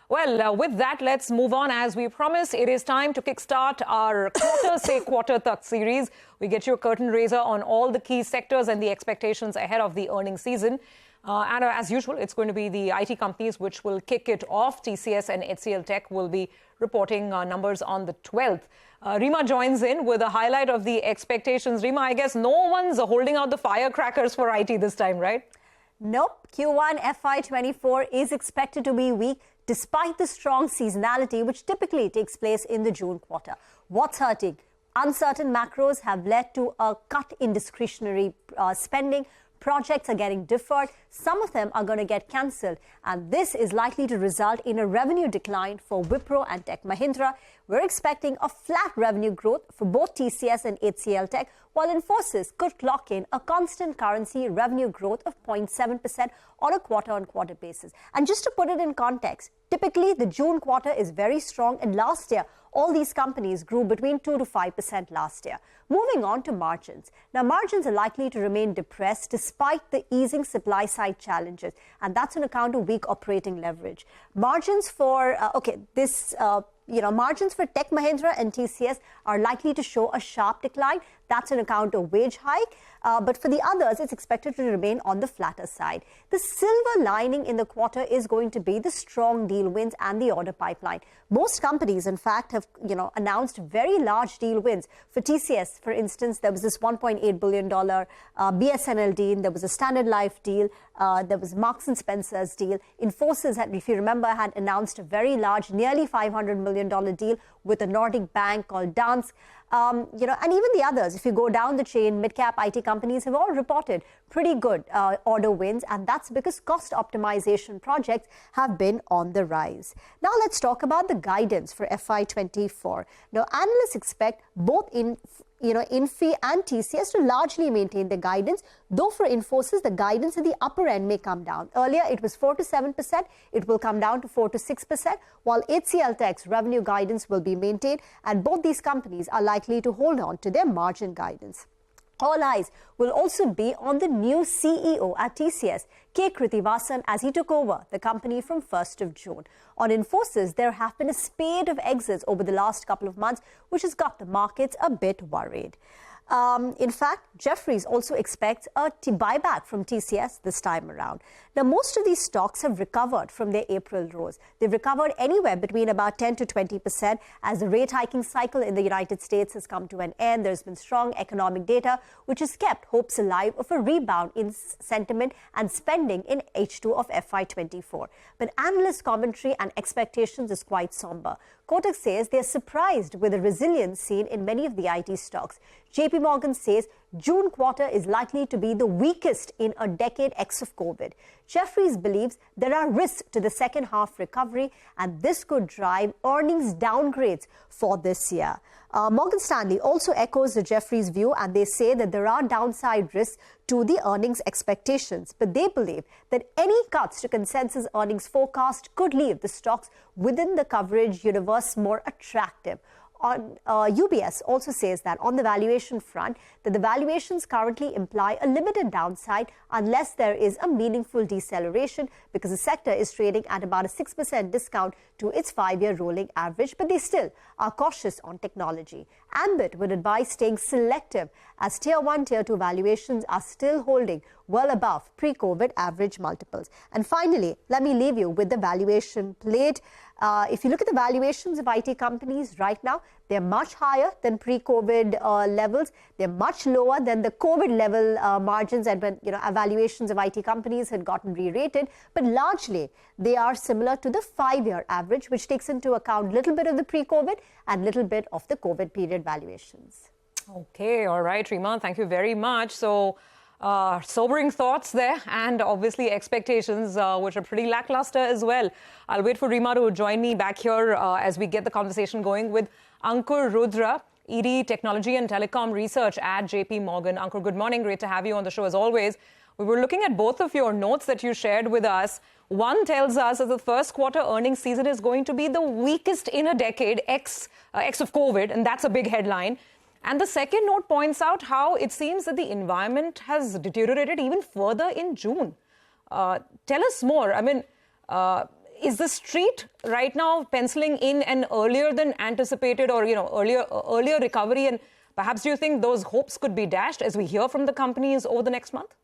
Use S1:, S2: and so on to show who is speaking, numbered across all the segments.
S1: Well, with that, let's move on. As we promised, it is time to kickstart our quarter tak series. We get you a curtain raiser on all the key sectors and the expectations ahead of the earnings season. And as usual, it's going to be the IT companies which will kick it off. TCS and HCL Tech will be reporting numbers on the 12th. Reema joins in with a highlight of the expectations. Reema, I guess no one's holding out the firecrackers for IT this time, right?
S2: Nope. Q1FY24 is expected to be weak despite the strong seasonality which typically takes place in the June quarter. What's hurting? Uncertain macros have led to a cut in discretionary spending. Projects are getting deferred. Some of them are going to get cancelled. And this is likely to result in a revenue decline for Wipro and Tech Mahindra. We're expecting a flat revenue growth for both TCS and HCL Tech, while Infosys could clock in a constant currency revenue growth of 0.7% on a quarter-on-quarter basis. And just to put it in context, typically the June quarter is very strong, and last year all these companies grew between 2 to 5% last year. Moving on to margins. Now, margins are likely to remain depressed despite the easing supply-side challenges, and that's on account of weak operating leverage. Margins for, margins for Tech Mahindra and TCS are likely to show a sharp decline. That's on account of wage hike. But for the others, it's expected to remain on the flatter side. The silver lining in the quarter is going to be the strong deal wins and the order pipeline. Most companies, in fact, have announced very large deal wins. For TCS, for instance, there was this $1.8 billion BSNL deal. There was a Standard Life deal. There was Marks & Spencer's deal. Infosys, if you remember, had announced a very large, nearly $500 million deal with a Nordic bank called Danske. And even the others, if you go down the chain, mid-cap IT companies have all reported pretty good order wins, and that's because cost optimization projects have been on the rise. Now let's talk about the guidance for FY24. Now, analysts expect both Infi and TCS to largely maintain the guidance, though for Infosys, the guidance at the upper end may come down. Earlier, it was 4 to 7%. It will come down to 4 to 6%, while HCL Tech's revenue guidance will be maintained, and both these companies are likely to hold on to their margin guidance. All eyes will also be on the new CEO at TCS, K. Krithivasan, as he took over the company from 1st of June. On Infosys, there have been a spate of exits over the last couple of months, which has got the markets a bit worried. In fact, Jefferies also expects a buyback from TCS this time around. Now, most of these stocks have recovered from their April lows. They've recovered anywhere between about 10 to 20% as the rate hiking cycle in the United States has come to an end. There's been strong economic data, which has kept hopes alive of a rebound in sentiment and spending in H2 of FY24. But analyst commentary and expectations is quite somber. Kotak says they're surprised with the resilience seen in many of the IT stocks. JPMorgan says June quarter is likely to be the weakest in a decade ex of COVID. Jefferies believes there are risks to the second half recovery, and this could drive earnings downgrades for this year. Morgan Stanley also echoes the Jefferies view, and they say that there are downside risks to the earnings expectations, but they believe that any cuts to consensus earnings forecast could leave the stocks within the coverage universe more attractive. UBS also says that on the valuation front, that the valuations currently imply a limited downside unless there is a meaningful deceleration, because the sector is trading at about a 6% discount to its 5-year rolling average, but they still are cautious on technology. Ambit would advise staying selective as Tier 1, Tier 2 valuations are still holding well above pre-COVID average multiples. And finally, let me leave you with the valuation plate. If you look at the valuations of IT companies right now, they're much higher than pre-COVID levels. They're much lower than the COVID level margins, and when valuations of IT companies had gotten re-rated. But largely, they are similar to the 5-year average, which takes into account a little bit of the pre-COVID and a little bit of the COVID period valuations.
S1: Okay, all right, Reema, thank you very much. So, sobering thoughts there, and obviously expectations which are pretty lackluster as well. I'll wait for Reema to join me back here as we get the conversation going with Ankur Rudra, ED Technology and Telecom Research at JPMorgan. Ankur, good morning. Great to have you on the show as always. We were looking at both of your notes that you shared with us. One tells us that the first quarter earnings season is going to be the weakest in a decade, ex of COVID, and that's a big headline. And the second note points out how it seems that the environment has deteriorated even further in June. Tell us more. I mean, is the street right now penciling in an earlier than anticipated or, earlier recovery? And perhaps do you think those hopes could be dashed as we hear from the companies over the next month?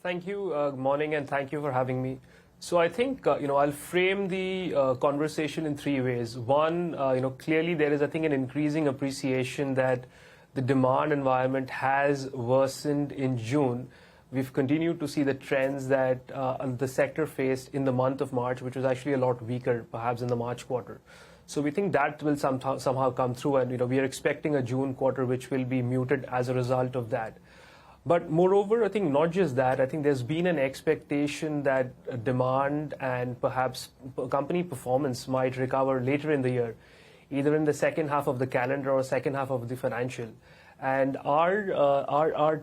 S3: Thank you. Good morning, and thank you for having me. So I think, I'll frame the conversation in three ways. One, clearly there is, I think, an increasing appreciation that the demand environment has worsened in June. We've continued to see the trends that the sector faced in the month of March, which was actually a lot weaker, perhaps in the March quarter. So we think that will somehow come through, and we are expecting a June quarter which will be muted as a result of that. But moreover, I think not just that, I think there's been an expectation that demand and perhaps company performance might recover later in the year, either in the second half of the calendar or second half of the financial. And our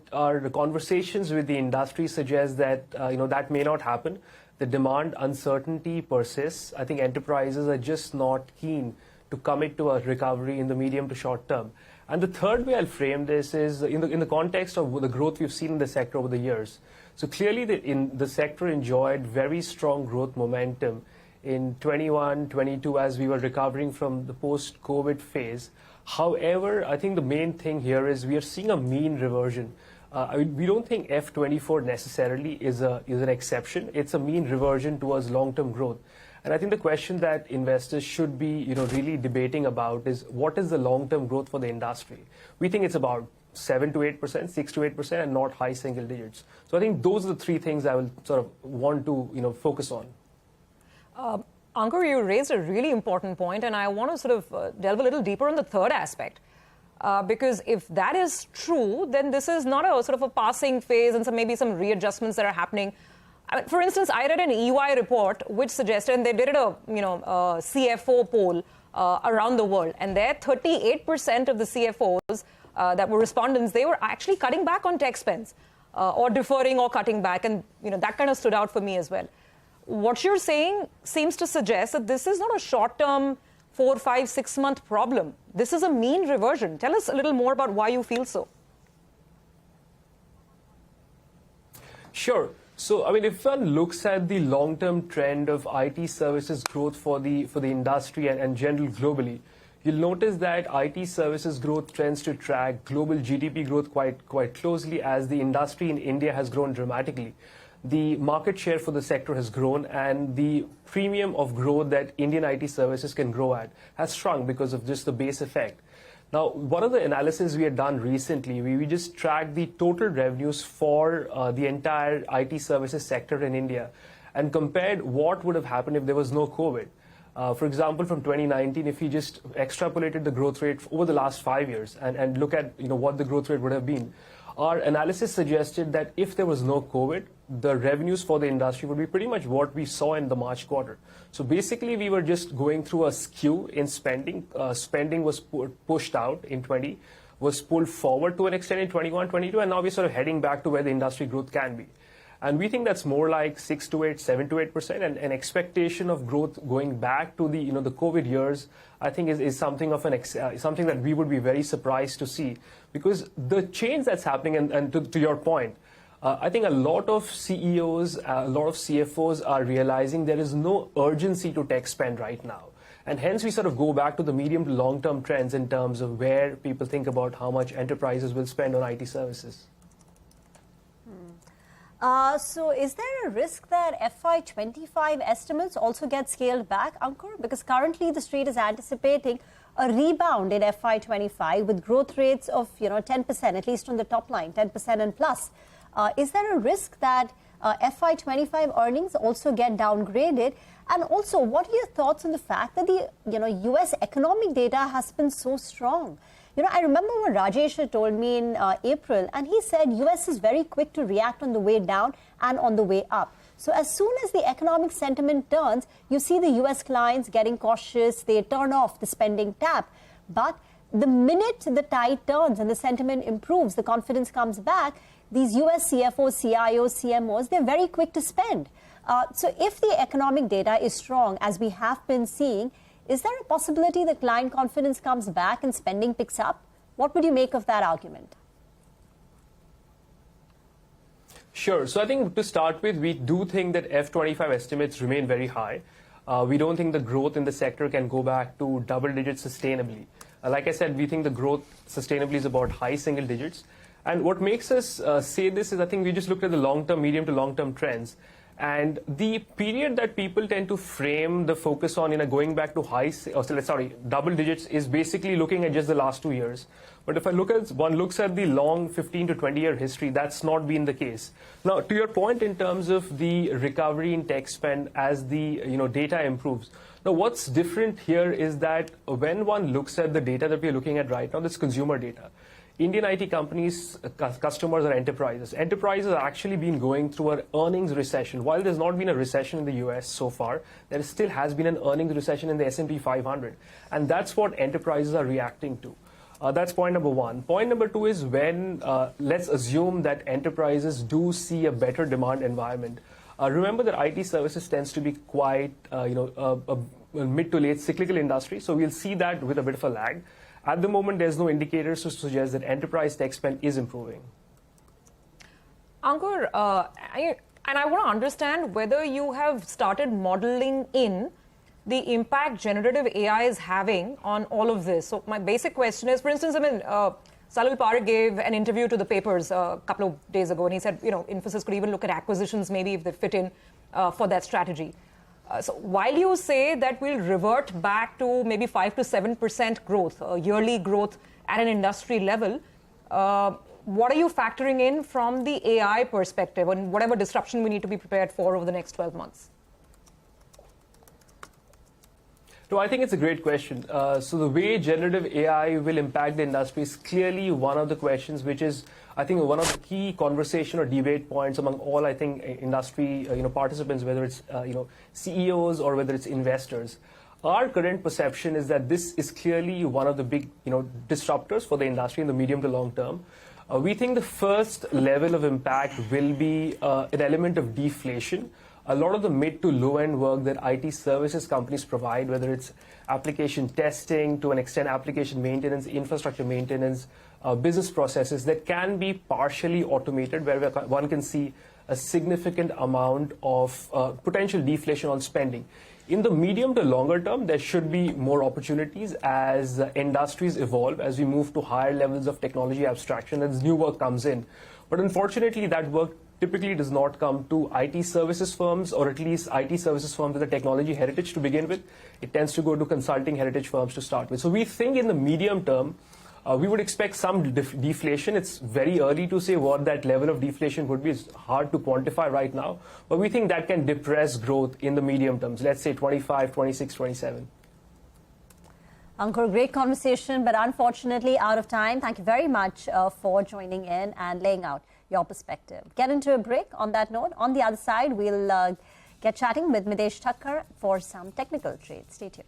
S3: conversations with the industry suggest that that may not happen. The demand uncertainty persists. I think enterprises are just not keen to commit to a recovery in the medium to short term. And the third way I'll frame this is in the context of the growth we've seen in the sector over the years. So clearly the sector enjoyed very strong growth momentum in 21, 22 as we were recovering from the post-COVID phase. However, I think the main thing here is we are seeing a mean reversion. We don't think F24 necessarily is an exception. It's a mean reversion towards long-term growth. And I think the question that investors should be really debating about is what is the long-term growth for the industry? We think it's about 7 to 8%, 6 to 8%, and not high single digits. So I think those are the three things I will sort of want to focus on.
S1: Ankur, you raised a really important point, and I want to sort of delve a little deeper on the third aspect. Because if that is true, then this is not a sort of a passing phase and maybe some readjustments that are happening. For instance, I read an EY report which suggested, and they did a CFO poll around the world, and there 38% of the CFOs that were respondents, they were actually cutting back on tech spends or deferring or cutting back, and that kind of stood out for me as well. What you're saying seems to suggest that this is not a short-term 4, 5, 6 month problem. This is a mean reversion. Tell us a little more about why you feel so.
S3: Sure. So, if one looks at the long-term trend of IT services growth for the industry and general globally, you'll notice that IT services growth tends to track global GDP growth quite closely as the industry in India has grown dramatically. The market share for the sector has grown, and the premium of growth that Indian IT services can grow at has shrunk because of just the base effect. Now, one of the analysis we had done recently, we just tracked the total revenues for the entire IT services sector in India and compared what would have happened if there was no COVID. For example, from 2019, if we just extrapolated the growth rate over the last 5 years and look at what the growth rate would have been, our analysis suggested that if there was no COVID, the revenues for the industry would be pretty much what we saw in the March quarter. So basically, we were just going through a skew in spending. Spending was pushed out in 20, was pulled forward to an extent in 21, 22, and now we're sort of heading back to where the industry growth can be. And we think that's more like 6 to 8, 7 to 8%, and an expectation of growth going back to the the COVID years, I think is something of something that we would be very surprised to see, because the change that's happening, and to your point, I think a lot of CEOs, a lot of CFOs are realizing there is no urgency to tech spend right now. And hence we sort of go back to the medium to long-term trends in terms of where people think about how much enterprises will spend on IT services.
S2: So is there a risk that FY25 estimates also get scaled back, Ankur? Because currently the street is anticipating a rebound in FY25 with growth rates of 10%, at least on the top line, 10% and plus. Is there a risk that FY25 earnings also get downgraded? And also, what are your thoughts on the fact that the US economic data has been so strong? I remember what Rajesh had told me in April, and he said US is very quick to react on the way down and on the way up. So as soon as the economic sentiment turns, you see the US clients getting cautious, they turn off the spending tap. But the minute the tide turns and the sentiment improves, the confidence comes back, these US CFOs, CIOs, CMOs, they're very quick to spend. So if the economic data is strong, as we have been seeing, is there a possibility that client confidence comes back and spending picks up? What would you make of that argument?
S3: Sure. So I think to start with, we do think that F25 estimates remain very high. We don't think the growth in the sector can go back to double digits sustainably. Like I said, we think the growth sustainably is about high single digits. And what makes us say this is I think we just looked at the long-term, medium to long-term trends. And the period that people tend to frame the focus on in a going back to double digits is basically looking at just the last 2 years. But if one looks at the long 15 to 20-year history, that's not been the case. Now, to your point in terms of the recovery in tech spend as the data improves, now what's different here is that when one looks at the data that we're looking at right now, that's consumer data. Indian IT companies, customers are enterprises. Enterprises have actually been going through an earnings recession. While there's not been a recession in the US so far, there still has been an earnings recession in the S&P 500. And that's what enterprises are reacting to. That's point number one. Point number two is when, let's assume that enterprises do see a better demand environment. Remember that IT services tends to be quite, a mid to late cyclical industry. So we'll see that with a bit of a lag. At the moment, there's no indicators to suggest that enterprise tech spend is improving.
S1: Ankur, I want to understand whether you have started modeling in the impact generative AI is having on all of this. So my basic question is, for instance, Salil Parekh gave an interview to the papers a couple of days ago, and he said, Infosys could even look at acquisitions maybe if they fit in for that strategy. So while you say that we'll revert back to maybe 5 to 7% growth, yearly growth at an industry level, what are you factoring in from the AI perspective and whatever disruption we need to be prepared for over the next 12 months?
S3: No, I think it's a great question. So the way generative AI will impact the industry is clearly one of the questions, which is, I think, one of the key conversation or debate points among all, I think, industry participants, whether it's CEOs or whether it's investors. Our current perception is that this is clearly one of the big disruptors for the industry in the medium to long term. We think the first level of impact will be an element of deflation. A lot of the mid to low end work that IT services companies provide, whether it's application testing, to an extent application maintenance, infrastructure maintenance, business processes that can be partially automated, where one can see a significant amount of potential deflation on spending. In the medium to longer term, there should be more opportunities as industries evolve, as we move to higher levels of technology abstraction, as new work comes in. But unfortunately, that work typically does not come to IT services firms, or at least IT services firms with a technology heritage to begin with. It tends to go to consulting heritage firms to start with. So we think in the medium term, we would expect some deflation. It's very early to say what that level of deflation would be. It's hard to quantify right now. But we think that can depress growth in the medium terms, let's say 25, 26, 27.
S2: Ankur, great conversation, but unfortunately out of time. Thank you very much for joining in and laying out your perspective. Get into a break on that note. On the other side, we'll get chatting with Midesh Thakkar for some technical trades. Stay tuned.